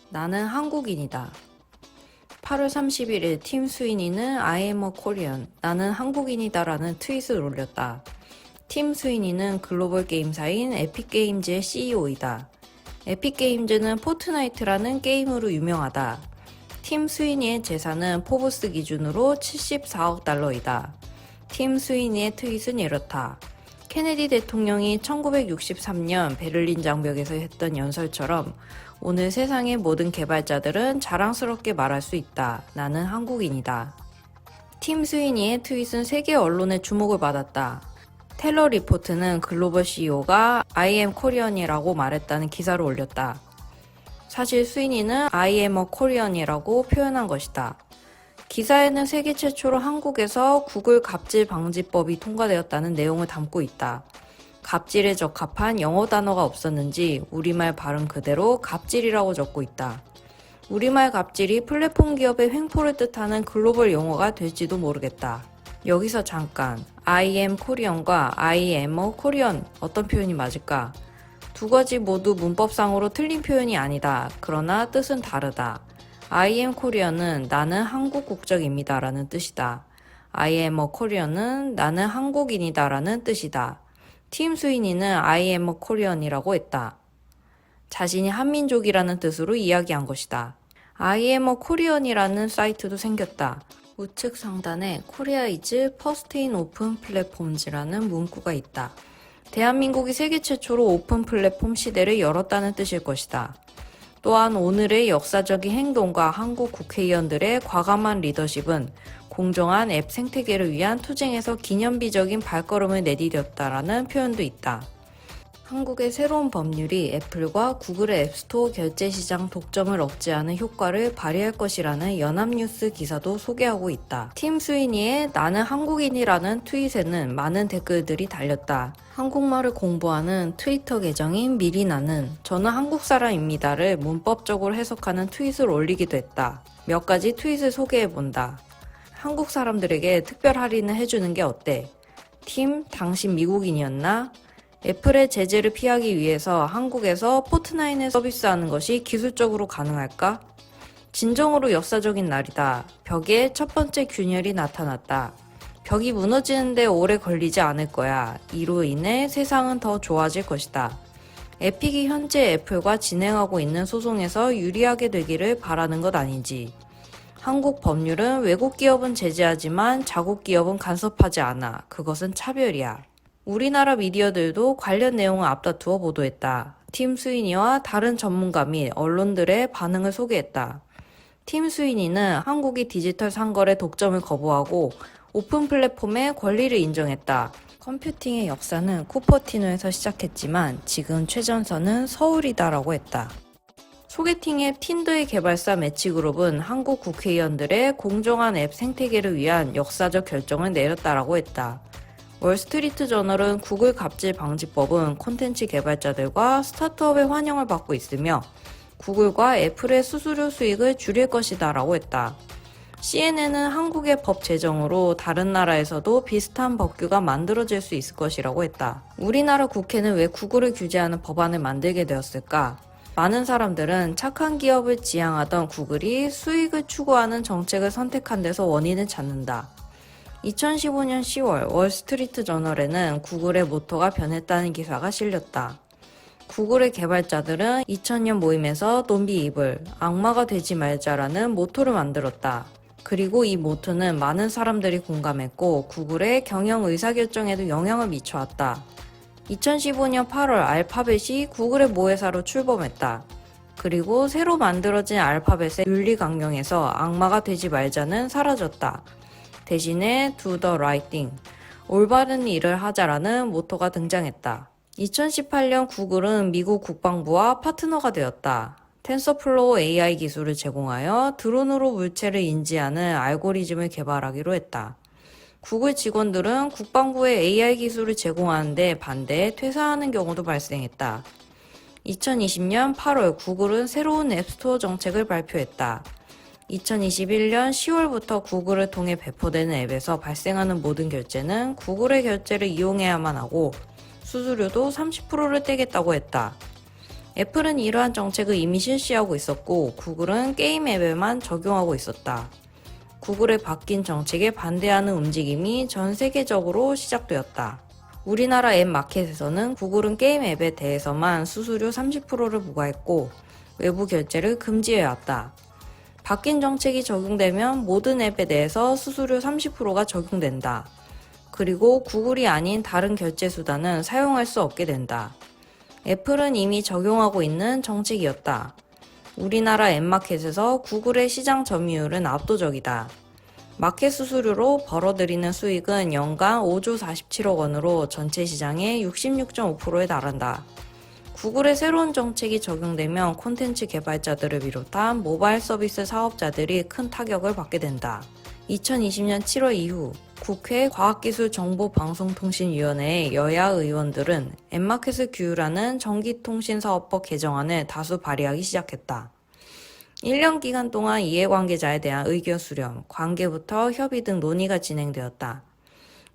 나는 한국인이다. 8월 31일 팀 스위니는 I am a Korean, 나는 한국인이다라는 트윗을 올렸다. 팀 스위니는 글로벌 게임사인 에픽게임즈의 CEO이다. 에픽게임즈는 포트나이트라는 게임으로 유명하다. 팀 스위니의 재산은 포브스 기준으로 74억 달러이다. 팀 스위니의 트윗은 이렇다. 케네디 대통령이 1963년 베를린 장벽에서 했던 연설처럼 오늘 세상의 모든 개발자들은 자랑스럽게 말할 수 있다. 나는 한국인이다. 팀 스위니의 트윗은 세계 언론의 주목을 받았다. 텔러 리포트는 글로벌 CEO가 I am Korean이라고 말했다는 기사를 올렸다. 사실 스위니는 I am a Korean이라고 표현한 것이다. 기사에는 세계 최초로 한국에서 구글 갑질 방지법이 통과되었다는 내용을 담고 있다. 갑질에 적합한 영어 단어가 없었는지 우리말 발음 그대로 갑질이라고 적고 있다. 우리말 갑질이 플랫폼 기업의 횡포를 뜻하는 글로벌 용어가 될지도 모르겠다. 여기서 잠깐, I am Korean과 I am a Korean 어떤 표현이 맞을까? 두 가지 모두 문법상으로 틀린 표현이 아니다. 그러나 뜻은 다르다. I am Korean은 나는 한국 국적입니다 라는 뜻이다. I am a Korean은 나는 한국인이다 라는 뜻이다. 팀 스위니는 I am a Korean이라고 했다. 자신이 한민족이라는 뜻으로 이야기한 것이다. I am a Korean이라는 사이트도 생겼다. 우측 상단에 Korea is first in open platforms라는 문구가 있다. 대한민국이 세계 최초로 오픈 플랫폼 시대를 열었다는 뜻일 것이다. 또한 오늘의 역사적인 행동과 한국 국회의원들의 과감한 리더십은 공정한 앱 생태계를 위한 투쟁에서 기념비적인 발걸음을 내디뎠다라는 표현도 있다. 한국의 새로운 법률이 애플과 구글의 앱스토어 결제 시장 독점을 억제하는 효과를 발휘할 것이라는 연합뉴스 기사도 소개하고 있다. 팀 스위니의 나는 한국인이라는 트윗에는 많은 댓글들이 달렸다. 한국말을 공부하는 트위터 계정인 미리나는 저는 한국 사람입니다를 문법적으로 해석하는 트윗을 올리기도 했다. 몇 가지 트윗을 소개해본다. 한국 사람들에게 특별 할인을 해주는 게 어때? 팀, 당신 미국인이었나? 애플의 제재를 피하기 위해서 한국에서 포트나인을 서비스하는 것이 기술적으로 가능할까? 진정으로 역사적인 날이다. 벽에 첫 번째 균열이 나타났다. 벽이 무너지는데 오래 걸리지 않을 거야. 이로 인해 세상은 더 좋아질 것이다. 에픽이 현재 애플과 진행하고 있는 소송에서 유리하게 되기를 바라는 것 아닌지. 한국 법률은 외국 기업은 제재하지만 자국 기업은 간섭하지 않아. 그것은 차별이야. 우리나라 미디어들도 관련 내용을 앞다투어 보도했다. 팀 스위니와 다른 전문가 및 언론들의 반응을 소개했다. 팀 스위니는 한국이 디지털 상거래 독점을 거부하고 오픈 플랫폼의 권리를 인정했다. 컴퓨팅의 역사는 쿠퍼티노에서 시작했지만 지금 최전선은 서울이다라고 했다. 소개팅 앱 틴더의 개발사 매치그룹은 한국 국회의원들의 공정한 앱 생태계를 위한 역사적 결정을 내렸다라고 했다. 월스트리트 저널은 구글 갑질 방지법은 콘텐츠 개발자들과 스타트업의 환영을 받고 있으며 구글과 애플의 수수료 수익을 줄일 것이다 라고 했다. CNN은 한국의 법 제정으로 다른 나라에서도 비슷한 법규가 만들어질 수 있을 것이라고 했다. 우리나라 국회는 왜 구글을 규제하는 법안을 만들게 되었을까? 많은 사람들은 착한 기업을 지향하던 구글이 수익을 추구하는 정책을 선택한 데서 원인을 찾는다. 2015년 10월 월스트리트 저널에는 구글의 모토가 변했다는 기사가 실렸다. 구글의 개발자들은 2000년 모임에서 Don't be evil, 악마가 되지 말자라는 모토를 만들었다. 그리고 이 모토는 많은 사람들이 공감했고 구글의 경영 의사결정에도 영향을 미쳐왔다. 2015년 8월 알파벳이 구글의 모회사로 출범했다. 그리고 새로 만들어진 알파벳의 윤리 강령에서 악마가 되지 말자는 사라졌다. 대신에 Do the right thing, 올바른 일을 하자라는 모토가 등장했다. 2018년 구글은 미국 국방부와 파트너가 되었다. 텐서플로우 AI 기술을 제공하여 드론으로 물체를 인지하는 알고리즘을 개발하기로 했다. 구글 직원들은 국방부의 AI 기술을 제공하는데 반대해 퇴사하는 경우도 발생했다. 2020년 8월 구글은 새로운 앱스토어 정책을 발표했다. 2021년 10월부터 구글을 통해 배포되는 앱에서 발생하는 모든 결제는 구글의 결제를 이용해야만 하고 수수료도 30%를 떼겠다고 했다. 애플은 이러한 정책을 이미 실시하고 있었고 구글은 게임 앱에만 적용하고 있었다. 구글의 바뀐 정책에 반대하는 움직임이 전 세계적으로 시작되었다. 우리나라 앱 마켓에서는 구글은 게임 앱에 대해서만 수수료 30%를 부과했고 외부 결제를 금지해왔다. 바뀐 정책이 적용되면 모든 앱에 대해서 수수료 30%가 적용된다. 그리고 구글이 아닌 다른 결제 수단은 사용할 수 없게 된다. 애플은 이미 적용하고 있는 정책이었다. 우리나라 앱마켓에서 구글의 시장 점유율은 압도적이다. 마켓 수수료로 벌어들이는 수익은 연간 5조 47억 원으로 전체 시장의 66.5%에 달한다. 구글의 새로운 정책이 적용되면 콘텐츠 개발자들을 비롯한 모바일 서비스 사업자들이 큰 타격을 받게 된다. 2020년 7월 이후 국회 과학기술정보방송통신위원회의 여야 의원들은 앱마켓을 규율하는 전기통신사업법 개정안을 다수 발의하기 시작했다. 1년 기간 동안 이해관계자에 대한 의견 수렴, 관계부터 협의 등 논의가 진행되었다.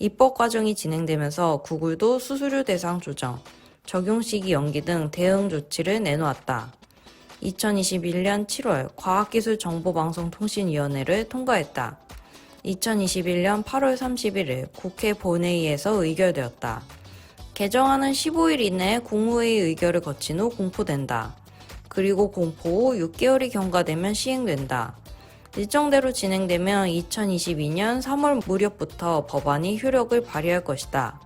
입법 과정이 진행되면서 구글도 수수료 대상 조정, 적용 시기 연기 등 대응 조치를 내놓았다. 2021년 7월 과학기술정보방송통신위원회를 통과했다. 2021년 8월 31일 국회 본회의에서 의결되었다. 개정안은 15일 이내에 국무회의 의결을 거친 후 공포된다. 그리고 공포 후 6개월이 경과되면 시행된다. 일정대로 진행되면 2022년 3월 무렵부터 법안이 효력을 발휘할 것이다.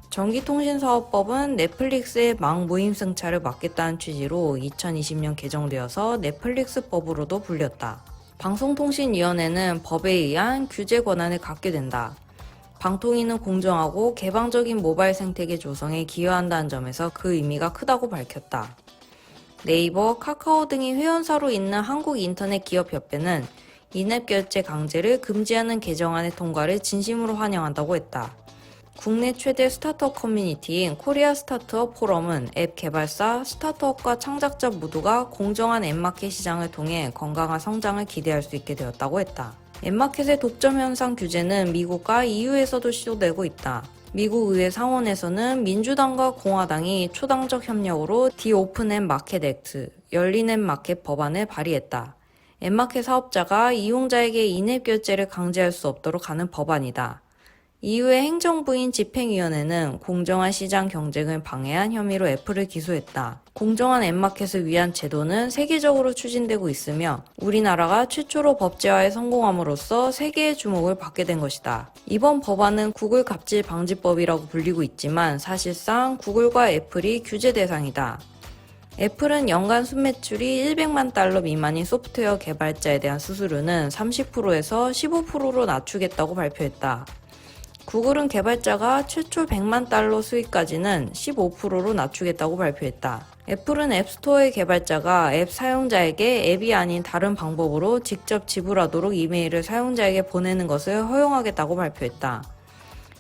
전기통신사업법은 넷플릭스의 망무임 승차를 막겠다는 취지로 2020년 개정되어서 넷플릭스법으로도 불렸다. 방송통신위원회는 법에 의한 규제 권한을 갖게 된다. 방통위는 공정하고 개방적인 모바일 생태계 조성에 기여한다는 점에서 그 의미가 크다고 밝혔다. 네이버, 카카오 등이 회원사로 있는 한국인터넷기업협회는 인앱 결제 강제를 금지하는 개정안의 통과를 진심으로 환영한다고 했다. 국내 최대 스타트업 커뮤니티인 코리아 스타트업 포럼은 앱 개발사, 스타트업과 창작자 모두가 공정한 앱마켓 시장을 통해 건강한 성장을 기대할 수 있게 되었다고 했다. 앱마켓의 독점 현상 규제는 미국과 EU에서도 시도되고 있다. 미국 의회 상원에서는 민주당과 공화당이 초당적 협력으로 디 오픈 앱 마켓 액트, 열린 앱 마켓 법안을 발의했다. 앱마켓 사업자가 이용자에게 인앱 결제를 강제할 수 없도록 하는 법안이다. 이후에 행정부인 집행위원회는 공정한 시장 경쟁을 방해한 혐의로 애플을 기소했다. 공정한 앱마켓을 위한 제도는 세계적으로 추진되고 있으며 우리나라가 최초로 법제화에 성공함으로써 세계의 주목을 받게 된 것이다. 이번 법안은 구글 갑질 방지법이라고 불리고 있지만 사실상 구글과 애플이 규제 대상이다. 애플은 연간 순매출이 100만 달러 미만인 소프트웨어 개발자에 대한 수수료는 30%에서 15%로 낮추겠다고 발표했다. 구글은 개발자가 최초 100만 달러 수익까지는 15%로 낮추겠다고 발표했다. 애플은 앱스토어의 개발자가 앱 사용자에게 앱이 아닌 다른 방법으로 직접 지불하도록 이메일을 사용자에게 보내는 것을 허용하겠다고 발표했다.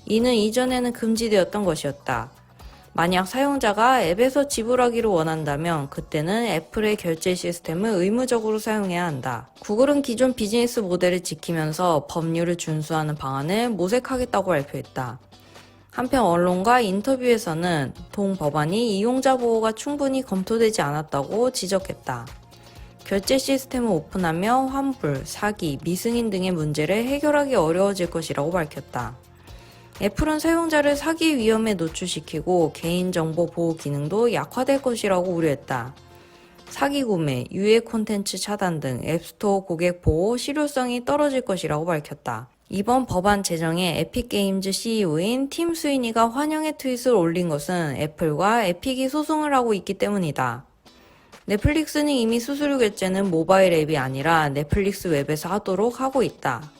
이는 이전에는 금지되었던 것이었다. 만약 사용자가 앱에서 지불하기를 원한다면 그때는 애플의 결제 시스템을 의무적으로 사용해야 한다. 구글은 기존 비즈니스 모델을 지키면서 법률을 준수하는 방안을 모색하겠다고 발표했다. 한편 언론과 인터뷰에서는 동 법안이 이용자 보호가 충분히 검토되지 않았다고 지적했다. 결제 시스템을 오픈하며 환불, 사기, 미승인 등의 문제를 해결하기 어려워질 것이라고 밝혔다. 애플은 사용자를 사기 위험에 노출시키고 개인정보 보호 기능도 약화될 것이라고 우려했다. 사기 구매, 유해 콘텐츠 차단 등 앱스토어 고객 보호 실효성이 떨어질 것이라고 밝혔다. 이번 법안 제정에 에픽게임즈 CEO인 팀 스위니가 환영의 트윗을 올린 것은 애플과 에픽이 소송을 하고 있기 때문이다. 넷플릭스는 이미 수수료 결제는 모바일 앱이 아니라 넷플릭스 웹에서 하도록 하고 있다.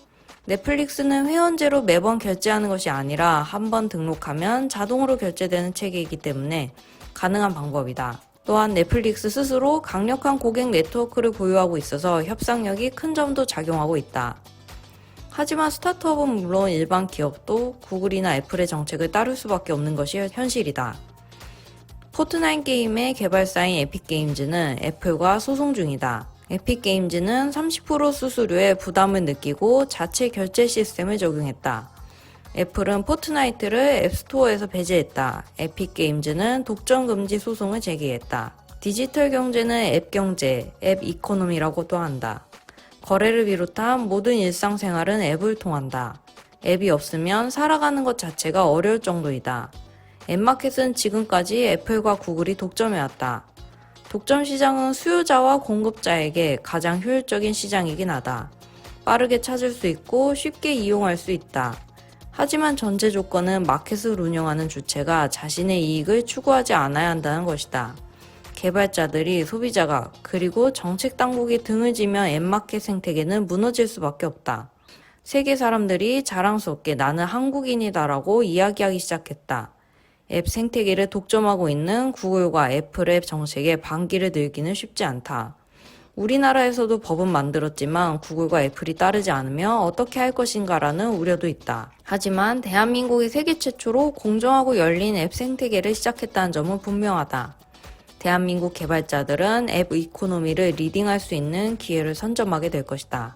넷플릭스는 회원제로 매번 결제하는 것이 아니라 한 번 등록하면 자동으로 결제되는 체계이기 때문에 가능한 방법이다. 또한 넷플릭스 스스로 강력한 고객 네트워크를 보유하고 있어서 협상력이 큰 점도 작용하고 있다. 하지만 스타트업은 물론 일반 기업도 구글이나 애플의 정책을 따를 수밖에 없는 것이 현실이다. 포트나잇 게임의 개발사인 에픽게임즈는 애플과 소송 중이다. 에픽게임즈는 30% 수수료에 부담을 느끼고 자체 결제 시스템을 적용했다. 애플은 포트나이트를 앱스토어에서 배제했다. 에픽게임즈는 독점 금지 소송을 제기했다. 디지털 경제는 앱 경제, 앱 이코노미라고도 한다. 거래를 비롯한 모든 일상생활은 앱을 통한다. 앱이 없으면 살아가는 것 자체가 어려울 정도이다. 앱마켓은 지금까지 애플과 구글이 독점해왔다. 독점 시장은 수요자와 공급자에게 가장 효율적인 시장이긴 하다. 빠르게 찾을 수 있고 쉽게 이용할 수 있다. 하지만 전제 조건은 마켓을 운영하는 주체가 자신의 이익을 추구하지 않아야 한다는 것이다. 개발자들이 소비자가 그리고 정책 당국이 등을 지면 앱마켓 생태계는 무너질 수밖에 없다. 세계 사람들이 자랑스럽게 나는 한국인이다라고 이야기하기 시작했다. 앱 생태계를 독점하고 있는 구글과 애플의 정책에 반기를 들기는 쉽지 않다. 우리나라에서도 법은 만들었지만 구글과 애플이 따르지 않으면 어떻게 할 것인가라는 우려도 있다. 하지만 대한민국이 세계 최초로 공정하고 열린 앱 생태계를 시작했다는 점은 분명하다. 대한민국 개발자들은 앱 이코노미를 리딩할 수 있는 기회를 선점하게 될 것이다.